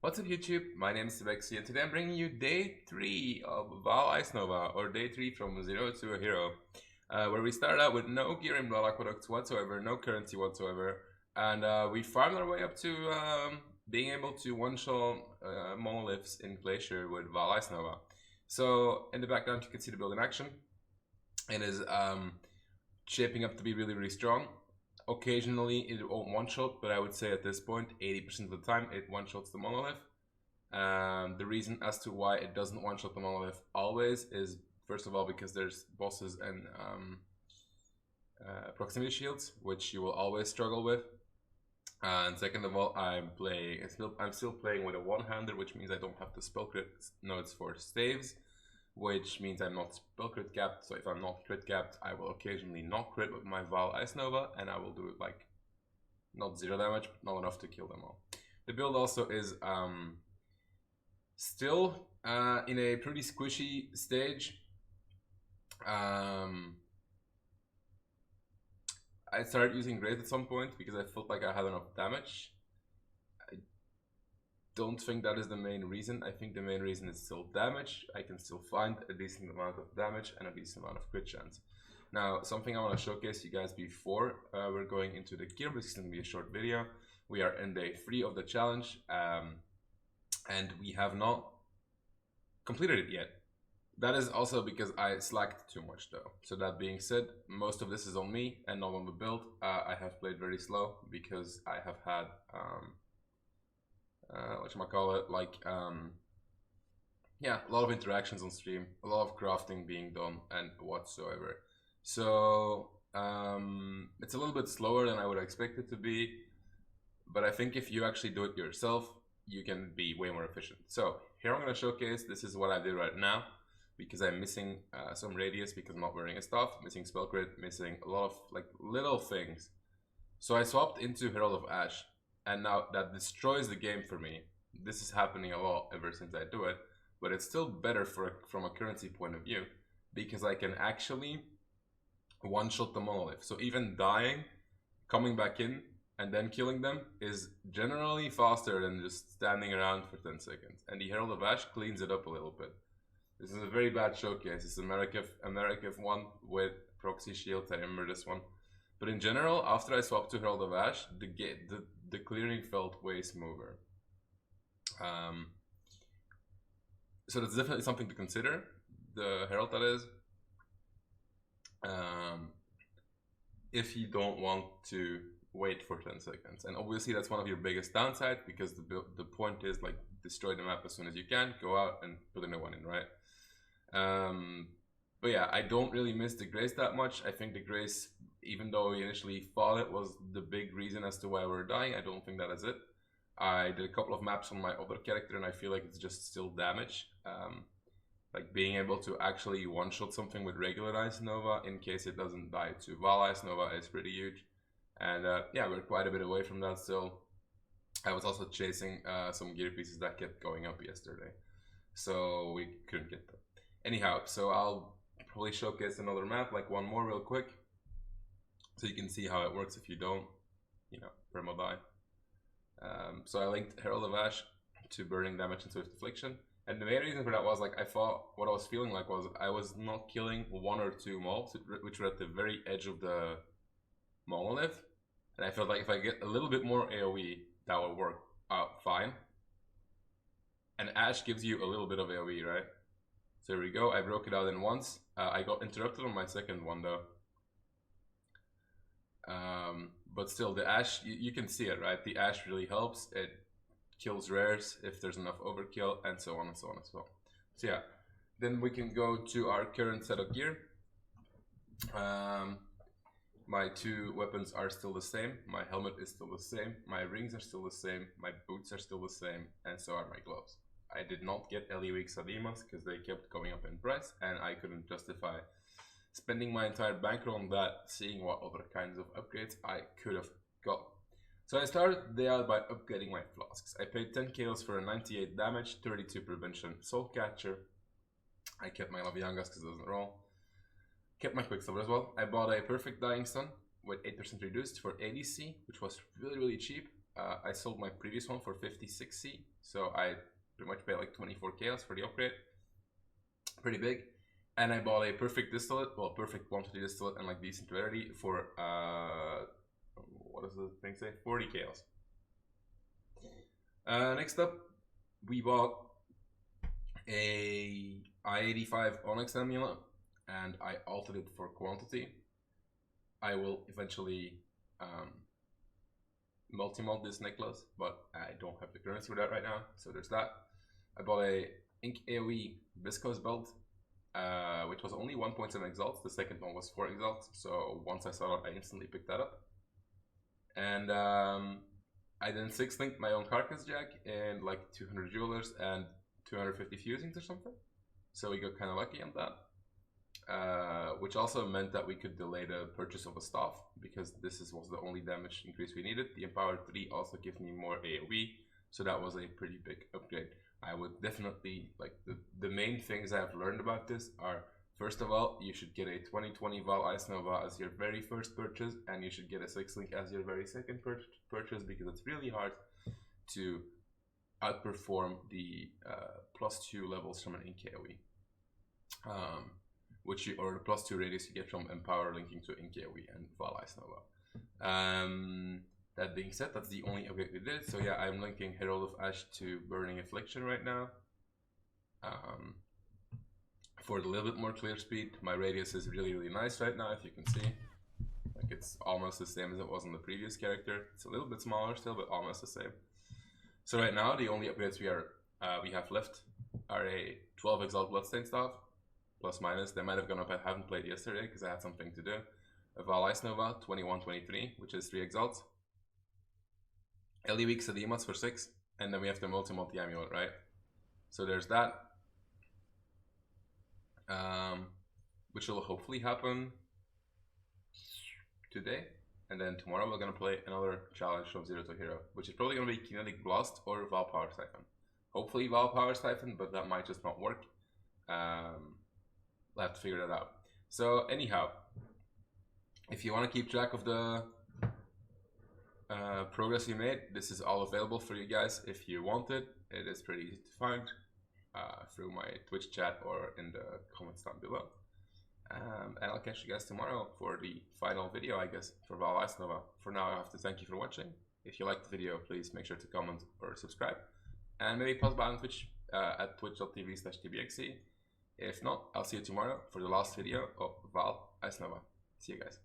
What's up YouTube? My name is Sebexi and today I'm bringing you day 3 of Vaal Ice Nova, or day 3 from 0 to a hero, where we started out with no gear in Vaal Aqueducts whatsoever, no currency whatsoever, and we farmed our way up to being able to one-shot monoliths in Glacier with Vaal Ice Nova. So in the background you can see the build in action. It is shaping up to be really strong. Occasionally it won't one-shot, but I would say at this point 80% of the time it one-shots the monolith. The reason as to why it doesn't one-shot the monolith always is, first of all, because there's bosses and proximity shields, which you will always struggle with. And second of all, I'm still playing with a one-hander, which means I don't have the spell crit nodes for staves, which means I'm not spell crit capped. So if I'm not crit capped, I will occasionally not crit with my Vaal Ice Nova, and I will do it like not 0 damage, but not enough to kill them all. The build also is still in a pretty squishy stage. I started using Grace at some point because I felt like I had enough damage. I don't think that is the main reason. I think the main reason is still damage. I can still find a decent amount of damage and a decent amount of crit chance. Now, something I want to showcase you guys before we're going into the gear, because it's going to be a short video. We are in day 3 of the challenge, and we have not completed it yet. That is also because I slacked too much though. So that being said, most of this is on me and not on the build. I have played very slow because I have had yeah, a lot of interactions on stream, a lot of crafting being done and whatsoever. So it's a little bit slower than I would expect it to be, but I think if you actually do it yourself, you can be way more efficient. So here I'm going to showcase, this is what I did right now, because I'm missing some radius because I'm not wearing a staff, missing spell crit, missing a lot of like little things. So I swapped into Herald of Ash, and now that destroys the game for me. This is happening a lot ever since I do it, but it's still better from a currency point of view, because I can actually one-shot the monolith. So even dying, coming back in, and then killing them is generally faster than just standing around for 10 seconds. And the Herald of Ash cleans it up a little bit. This is a very bad showcase. It's Americav one with proxy shields. I remember this one. But in general, after I swapped to Herald of Ash, the clearing felt way smoother. So that's definitely something to consider. The Herald, that is. If you don't want to wait for 10 seconds. And obviously that's one of your biggest downsides, because the point is like destroy the map as soon as you can, go out and put a new one in, right? But yeah, I don't really miss the Grace that much. I think the Grace, even though we initially thought it was the big reason as to why we're dying, I don't think that is it. I did a couple of maps on my other character and I feel like it's just still damage. Like being able to actually one-shot something with regular Ice Nova in case it doesn't die to Vaal Ice Nova is pretty huge. And yeah, we're quite a bit away from that still. I was also chasing some gear pieces that kept going up yesterday, so we couldn't get them. Anyhow, so I'll probably showcase another map, like one more real quick, so you can see how it works if you don't, you know, perma die. So I linked Herald of Ash to burning damage and swift affliction, and the main reason for that was like I thought what I was feeling like was I was not killing 1 or 2 mobs, which were at the very edge of the monolith, and I felt like if I get a little bit more AoE, that will work out fine. And Ash gives you a little bit of AoE, right? So here we go. I broke it out in once. I got interrupted on my second one though. But still, the Ash, you can see it, right? The Ash really helps. It kills rares if there's enough overkill, and so on and so on as well. So yeah, then we can go to our current set of gear. My 2 weapons are still the same, my helmet is still the same, my rings are still the same, my boots are still the same, and so are my gloves. I did not get LE Weak Sadimas because they kept going up in price, and I couldn't justify spending my entire bankroll on that, seeing what other kinds of upgrades I could have got. So I started the day out by upgrading my flasks. I paid 10 KOs for a 98 damage, 32 prevention soul catcher. I kept my Laviangas because it doesn't roll. Kept my Quicksilver as well. I bought a Perfect Dying Sun with 8% reduced for ADC, which was really cheap. I sold my previous one for 56C, so I pretty much paid like 24 chaos for the upgrade. Pretty big. And I bought a perfect distillate, well, perfect quantity distillate and like decent rarity for what does the thing say? 40 chaos. Next up, we bought a I-85 Onyx amulet, and I altered it for quantity. I will eventually multi-mod this necklace, but I don't have the currency for that right now, so there's that. I bought a Ink AoE viscose belt, which was only 1.7 exalts. The second one was 4 exalts, so once I saw it, I instantly picked that up. And I then 6-linked my own carcass jack and like 200 jewelers and 250 fusings or something. So we got kind of lucky on that, which also meant that we could delay the purchase of a staff because this was the only damage increase we needed. The Empowered 3 also gives me more AoE, so that was a pretty big upgrade. I would definitely, like, the main things I've learned about this are, first of all, you should get a 2020 Vaal Ice Nova as your very first purchase, and you should get a 6-link as your very second purchase, because it's really hard to outperform the +2 levels from an Ink AoE, or the +2 radius you get from Empower linking to Ink AoE and Vaal Ice Nova. That being said, that's the only upgrade we did. So yeah, I'm linking Herald of Ash to Burning Affliction right now. For a little bit more clear speed, my radius is really nice right now, if you can see. Like, it's almost the same as it was on the previous character. It's a little bit smaller still, but almost the same. So right now, the only upgrades we have left are a 12 Exalt Bloodstained Staff, plus minus. They might have gone up. I haven't played yesterday because I had something to do. A Vaal Ice Nova 21-23, which is 3 Exalts. LD Weeks Ademas for 6, and then we have the multi amulet, right? So there's that, which will hopefully happen today, and then tomorrow we're gonna play another challenge from 0 to Hero, which is probably gonna be Kinetic Blast or Vaal Power Siphon. Hopefully Vaal Power Siphon, but that might just not work. We'll have to figure that out. So anyhow, if you want to keep track of the progress you made, this is all available for you guys if you want it. It is pretty easy to find through my Twitch chat or in the comments down below. And I'll catch you guys tomorrow for the final video, I guess, for Vaal Ice Nova. For now, I have to thank you for watching. If you liked the video, please make sure to comment or subscribe, and maybe pause by on Twitch at twitch.tv/tbxe. If not, I'll see you tomorrow for the last video of Vaal Ice Nova. See you guys.